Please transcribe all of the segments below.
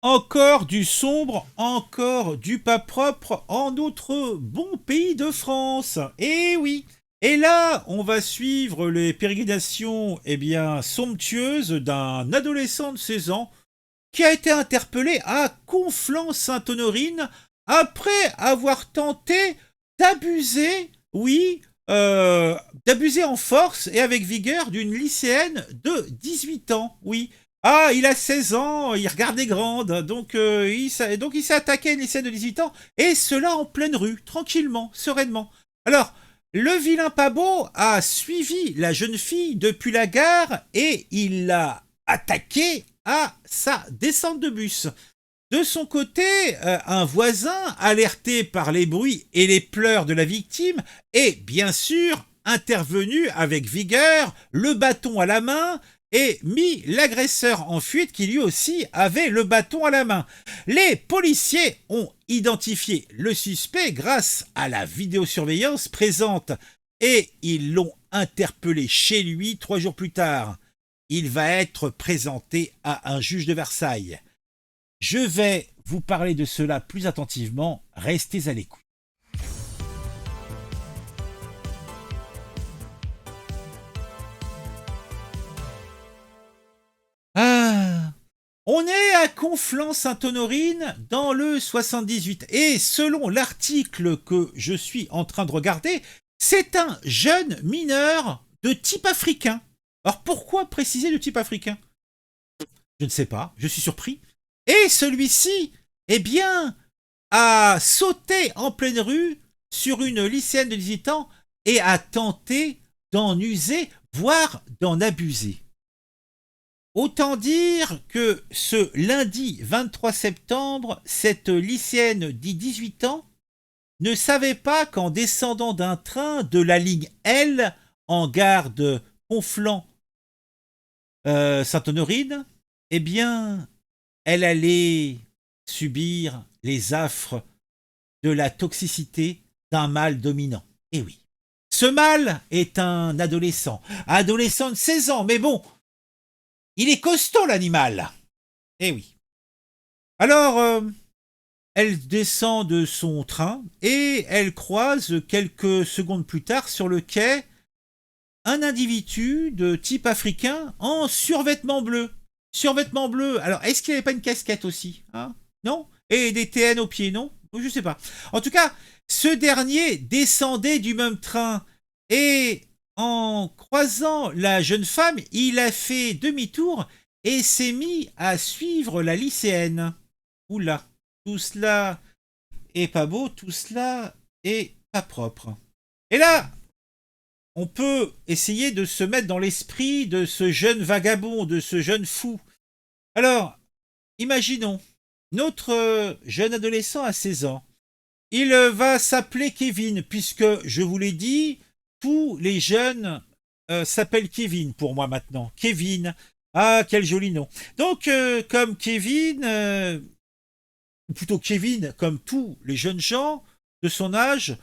Encore du sombre, encore du pas propre en notre bon pays de France. Eh oui. Et là, on va suivre les pérégrinations, somptueuses d'un adolescent de 16 ans qui a été interpellé à Conflans-Sainte-Honorine après avoir tenté d'abuser, oui, d'abuser en force et avec vigueur d'une lycéenne de 18 ans, oui. Ah, il a 16 ans, il regardait grande, donc il s'est attaqué à une lycéenne de 18 ans, et cela en pleine rue, tranquillement, sereinement. Alors, le vilain pas beau a suivi la jeune fille depuis la gare et il l'a attaquée à sa descente de bus. De son côté, un voisin, alerté par les bruits et les pleurs de la victime, est bien sûr intervenu avec vigueur, le bâton à la main, et mis l'agresseur en fuite qui lui aussi avait le bâton à la main. Les policiers ont identifié le suspect grâce à la vidéosurveillance présente et ils l'ont interpellé chez lui 3 jours plus tard. Il va être présenté à un juge de Versailles. Je vais vous parler de cela plus attentivement, restez à l'écoute. Ah, on est à Conflans-Sainte-Honorine dans le 78 et selon l'article que je suis en train de regarder, c'est un jeune mineur de type africain. Alors pourquoi préciser de type africain? Je ne sais pas, je suis surpris. Et celui-ci, eh bien, a sauté en pleine rue sur une lycéenne de 18 ans et a tenté d'en user, voire d'en abuser. Autant dire que ce lundi 23 septembre, cette lycéenne dit 18 ans ne savait pas qu'en descendant d'un train de la ligne L en gare de Conflans-Sainte-Honorine, eh bien, elle allait subir les affres de la toxicité d'un mâle dominant. Eh oui. Ce mâle est un adolescent de 16 ans, mais bon, il est costaud l'animal. Eh oui. Alors, elle descend de son train et elle croise quelques secondes plus tard sur le quai un individu de type africain en survêtement bleu. Survêtement bleu. Alors, est-ce qu'il n'avait pas une casquette aussi, hein? Non? Et des TN aux pieds, non? Je sais pas. En tout cas, ce dernier descendait du même train et en croisant la jeune femme, il a fait demi-tour et s'est mis à suivre la lycéenne. Oula, tout cela est pas beau, tout cela est pas propre. Et là, on peut essayer de se mettre dans l'esprit de ce jeune vagabond, de ce jeune fou. Alors, imaginons, notre jeune adolescent à 16 ans, il va s'appeler Kevin, puisque, je vous l'ai dit, tous les jeunes s'appellent Kevin pour moi maintenant. Kevin, ah, quel joli nom. Donc, comme Kevin, ou plutôt Kevin, comme tous les jeunes gens de son âge,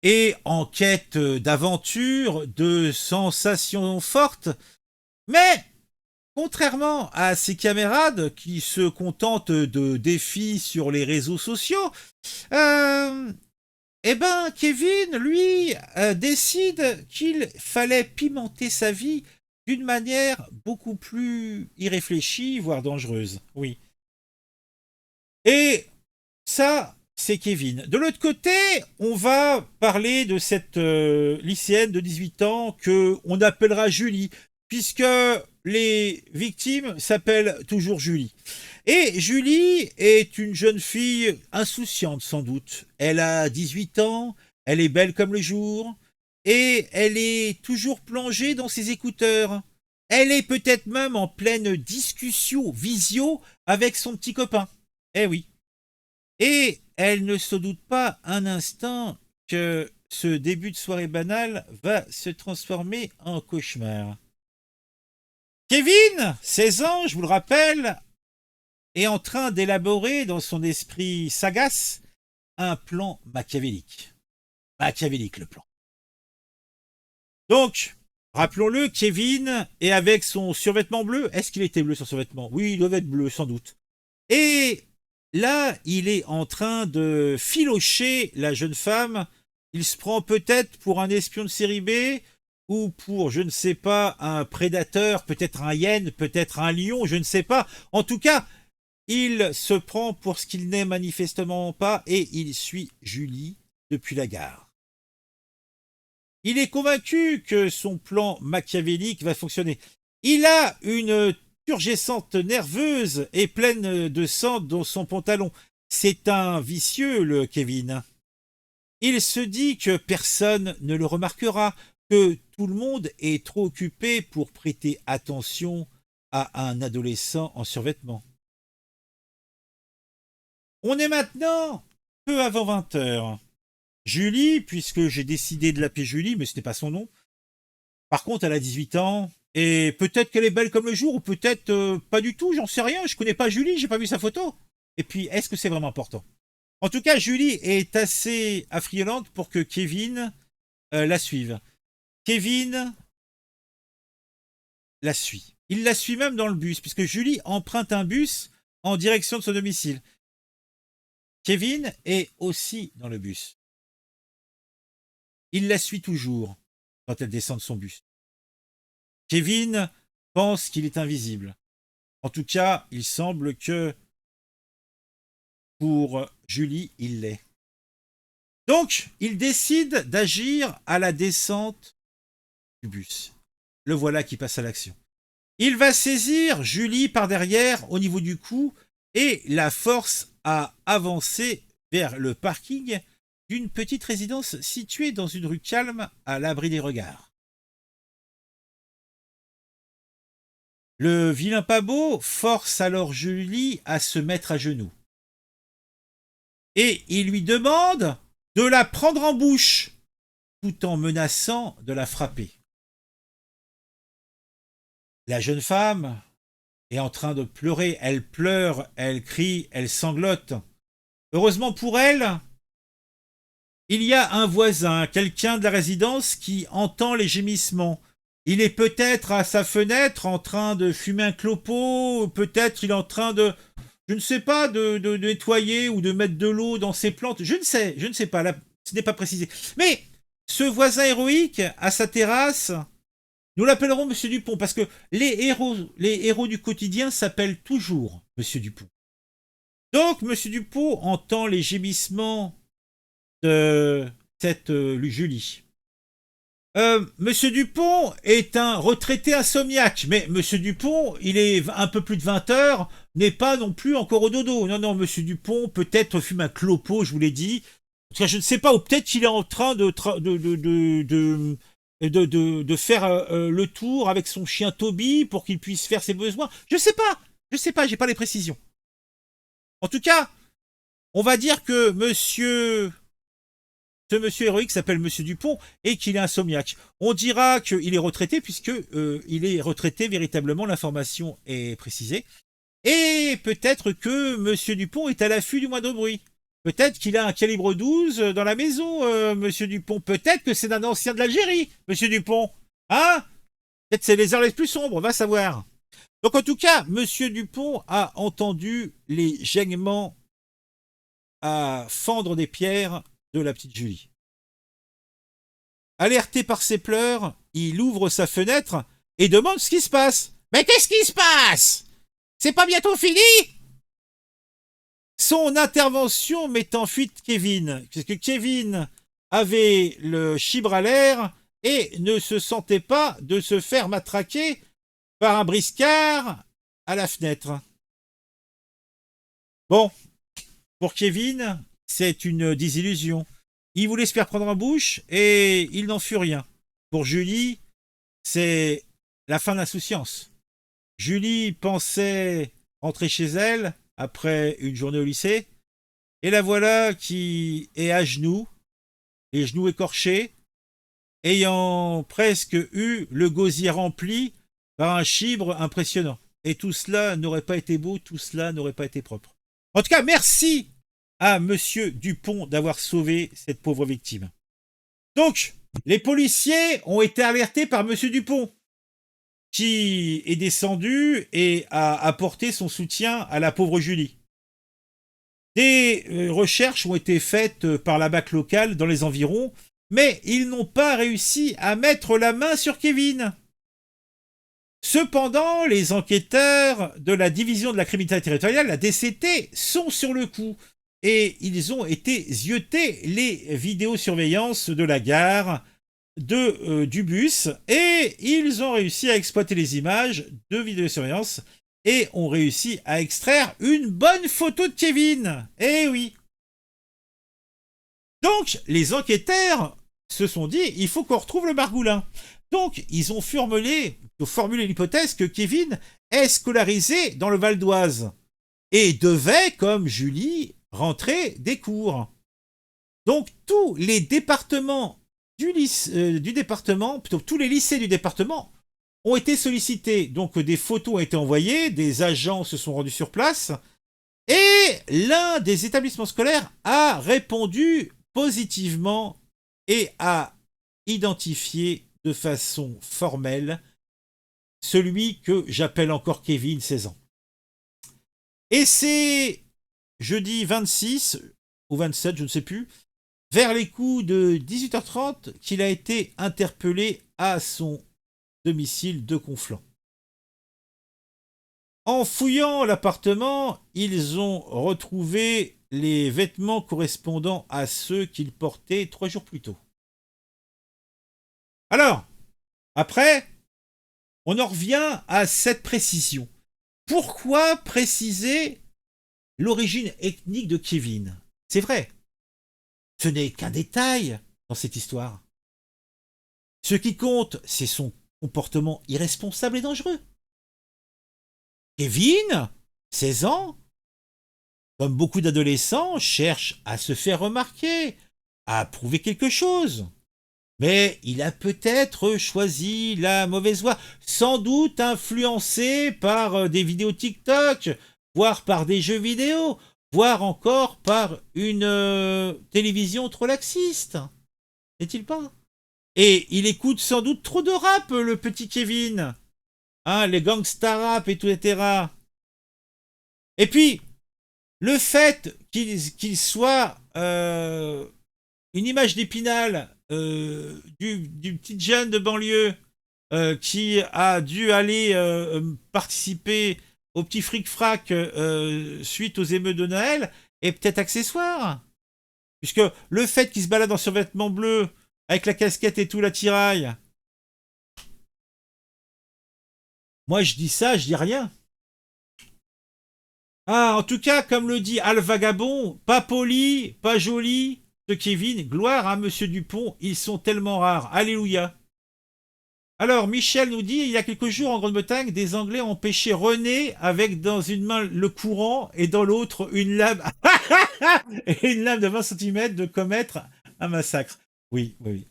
et en quête d'aventure, de sensations fortes, mais contrairement à ses camarades qui se contentent de défis sur les réseaux sociaux, euh, Kevin, lui, décide qu'il fallait pimenter sa vie d'une manière beaucoup plus irréfléchie, voire dangereuse. Oui. Et ça, c'est Kevin. De l'autre côté, on va parler de cette lycéenne de 18 ans que on appellera Julie, puisque les victimes s'appellent toujours Julie. Et Julie est une jeune fille insouciante sans doute. Elle a 18 ans, elle est belle comme le jour, et elle est toujours plongée dans ses écouteurs. Elle est peut-être même en pleine discussion visio avec son petit copain. Eh oui. Et elle ne se doute pas un instant que ce début de soirée banale va se transformer en cauchemar. Kevin, 16 ans, je vous le rappelle, est en train d'élaborer dans son esprit sagace un plan machiavélique. Machiavélique le plan. Donc, rappelons-le, Kevin est avec son survêtement bleu. Est-ce qu'il était bleu son survêtement? Oui, il doit être bleu sans doute. Et là, il est en train de filocher la jeune femme. Il se prend peut-être pour un espion de série B ou pour, je ne sais pas, un prédateur, peut-être un hyène, peut-être un lion, je ne sais pas. En tout cas, il se prend pour ce qu'il n'est manifestement pas et il suit Julie depuis la gare. Il est convaincu que son plan machiavélique va fonctionner. Il a une turgescente nerveuse et pleine de sang dans son pantalon. C'est un vicieux, le Kevin. Il se dit que personne ne le remarquera, que tout le monde est trop occupé pour prêter attention à un adolescent en survêtement. On est maintenant peu avant 20 heures. Julie, puisque j'ai décidé de l'appeler Julie, mais ce n'est pas son nom. Par contre, elle a 18 ans, et peut-être qu'elle est belle comme le jour, ou peut-être pas du tout, j'en sais rien, je connais pas Julie, j'ai pas vu sa photo. Et puis, est-ce que c'est vraiment important? En tout cas, Julie est assez affriolante pour que Kevin la suive. Kevin la suit. Il la suit même dans le bus, puisque Julie emprunte un bus en direction de son domicile. Kevin est aussi dans le bus. Il la suit toujours quand elle descend de son bus. Kevin pense qu'il est invisible. En tout cas, il semble que pour Julie, il l'est. Donc, il décide d'agir à la descente du bus. Le voilà qui passe à l'action. Il va saisir Julie par derrière au niveau du cou et la force à avancer vers le parking d'une petite résidence située dans une rue calme à l'abri des regards. Le vilain pas beau force alors Julie à se mettre à genoux. Et il lui demande de la prendre en bouche, tout en menaçant de la frapper. La jeune femme est en train de pleurer. Elle pleure, elle crie, elle sanglote. Heureusement pour elle, il y a un voisin, quelqu'un de la résidence qui entend les gémissements. Il est peut-être à sa fenêtre en train de fumer un clopo, peut-être il est en train de, je ne sais pas, de nettoyer ou de mettre de l'eau dans ses plantes. Je ne sais pas, là, ce n'est pas précisé. Mais ce voisin héroïque à sa terrasse, nous l'appellerons Monsieur Dupont parce que les héros du quotidien s'appellent toujours Monsieur Dupont. Donc Monsieur Dupont entend les gémissements de cette Julie. Monsieur Dupont est un retraité insomniaque, mais Monsieur Dupont, il est un peu plus de 20 heures, n'est pas non plus encore au dodo. Non, non, Monsieur Dupont peut-être fume un clopo, je vous l'ai dit. En tout cas, je ne sais pas, ou peut-être qu'il est en train de faire le tour avec son chien Toby pour qu'il puisse faire ses besoins. Je sais pas, j'ai pas les précisions. En tout cas, on va dire que ce monsieur héroïque s'appelle Monsieur Dupont et qu'il est insomniaque. On dira qu'il est retraité puisque il est retraité véritablement, l'information est précisée. Et peut-être que Monsieur Dupont est à l'affût du moindre bruit. Peut-être qu'il a un calibre 12 dans la maison, Monsieur Dupont. Peut-être que c'est un ancien de l'Algérie, Monsieur Dupont. Hein? Peut-être c'est les heures les plus sombres, on va savoir. Donc en tout cas, Monsieur Dupont a entendu les gênements à fendre des pierres de la petite Julie. Alerté par ses pleurs, il ouvre sa fenêtre et demande ce qui se passe. Mais qu'est-ce qui se passe? C'est pas bientôt fini? Son intervention met en fuite Kevin, puisque Kevin avait le chibre à l'air et ne se sentait pas de se faire matraquer par un briscard à la fenêtre. Bon, pour Kevin, c'est une désillusion. Il voulait se faire prendre en bouche et il n'en fut rien. Pour Julie, c'est la fin de l'insouciance. Julie pensait rentrer chez elle après une journée au lycée, et la voilà qui est à genoux, les genoux écorchés, ayant presque eu le gosier rempli par un chibre impressionnant. Et tout cela n'aurait pas été beau, tout cela n'aurait pas été propre. En tout cas, merci à Monsieur Dupont d'avoir sauvé cette pauvre victime. Donc, les policiers ont été alertés par Monsieur Dupont, qui est descendu et a apporté son soutien à la pauvre Julie. Des recherches ont été faites par la BAC locale dans les environs, mais ils n'ont pas réussi à mettre la main sur Kevin. Cependant, les enquêteurs de la division de la criminalité territoriale, la DCT, sont sur le coup et ils ont été zioter les vidéosurveillances de la gare, du bus, et ils ont réussi à exploiter les images de vidéosurveillance et ont réussi à extraire une bonne photo de Kevin. Eh oui. Donc, les enquêteurs se sont dit, il faut qu'on retrouve le margoulin. Donc, ils ont formulé l'hypothèse que Kevin est scolarisé dans le Val d'Oise et devait, comme Julie, rentrer des cours. Donc, tous les départements du département, plutôt tous les lycées du département, ont été sollicités. Donc, des photos ont été envoyées, des agents se sont rendus sur place, et l'un des établissements scolaires a répondu positivement et a identifié de façon formelle celui que j'appelle encore Kevin, 16 ans. Et c'est jeudi 26 ou 27, je ne sais plus, vers les coups de 18h30 qu'il a été interpellé à son domicile de Conflans. En fouillant l'appartement, ils ont retrouvé les vêtements correspondant à ceux qu'il portait 3 jours plus tôt. Alors, après, on en revient à cette précision. Pourquoi préciser l'origine ethnique de Kevin? C'est vrai, ce n'est qu'un détail dans cette histoire. Ce qui compte, c'est son comportement irresponsable et dangereux. Kevin, 16 ans, comme beaucoup d'adolescents, cherche à se faire remarquer, à prouver quelque chose. Mais il a peut-être choisi la mauvaise voie, sans doute influencé par des vidéos TikTok, voire par des jeux vidéo, voire encore par une télévision trop laxiste. N'est-il pas? Et il écoute sans doute trop de rap, le petit Kevin. Hein, les gangsta rap et tout, etc. Et puis, le fait qu'il soit une image d'Épinal du petit jeune de banlieue qui a dû aller participer au petit fric-frac suite aux émeutes de Noël est peut-être accessoire. Puisque le fait qu'il se balade en survêtement bleu avec la casquette et tout, la tiraille, moi je dis ça, je dis rien. Ah, en tout cas, comme le dit Al Vagabond, pas poli, pas joli, ce Kevin, gloire à Monsieur Dupont, ils sont tellement rares. Alléluia. Alors, Michel nous dit, il y a quelques jours en Grande-Bretagne, des Anglais ont pêché René avec dans une main le courant et dans l'autre une lame et une lame de 20 cm de commettre un massacre. Oui, oui, oui.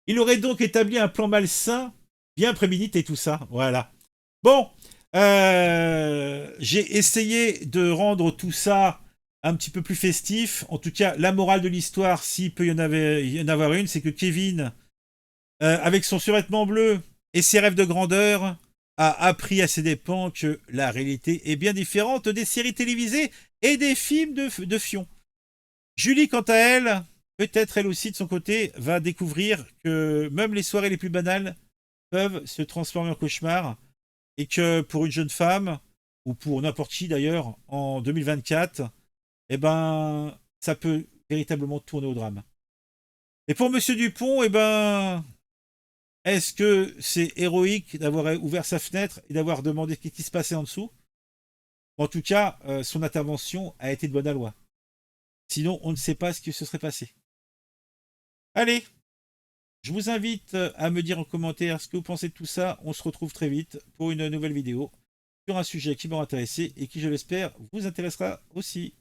Il aurait donc établi un plan malsain, bien prémédité tout ça. Voilà. Bon, j'ai essayé de rendre tout ça un petit peu plus festif. En tout cas, la morale de l'histoire, s'il peut y en avoir une, c'est que Kevin, avec son survêtement bleu et ses rêves de grandeur, a appris à ses dépens que la réalité est bien différente des séries télévisées et des films de fion. Julie, quant à elle, peut-être elle aussi de son côté, va découvrir que même les soirées les plus banales peuvent se transformer en cauchemar et que pour une jeune femme, ou pour n'importe qui d'ailleurs, en 2024, eh ben, ça peut véritablement tourner au drame. Et pour Monsieur Dupont, eh ben, est-ce que c'est héroïque d'avoir ouvert sa fenêtre et d'avoir demandé ce qui se passait en dessous? En tout cas, son intervention a été de bonne aloi. Sinon, on ne sait pas ce qui se serait passé. Allez, je vous invite à me dire en commentaire ce que vous pensez de tout ça. On se retrouve très vite pour une nouvelle vidéo sur un sujet qui m'aura intéressé et qui, je l'espère, vous intéressera aussi.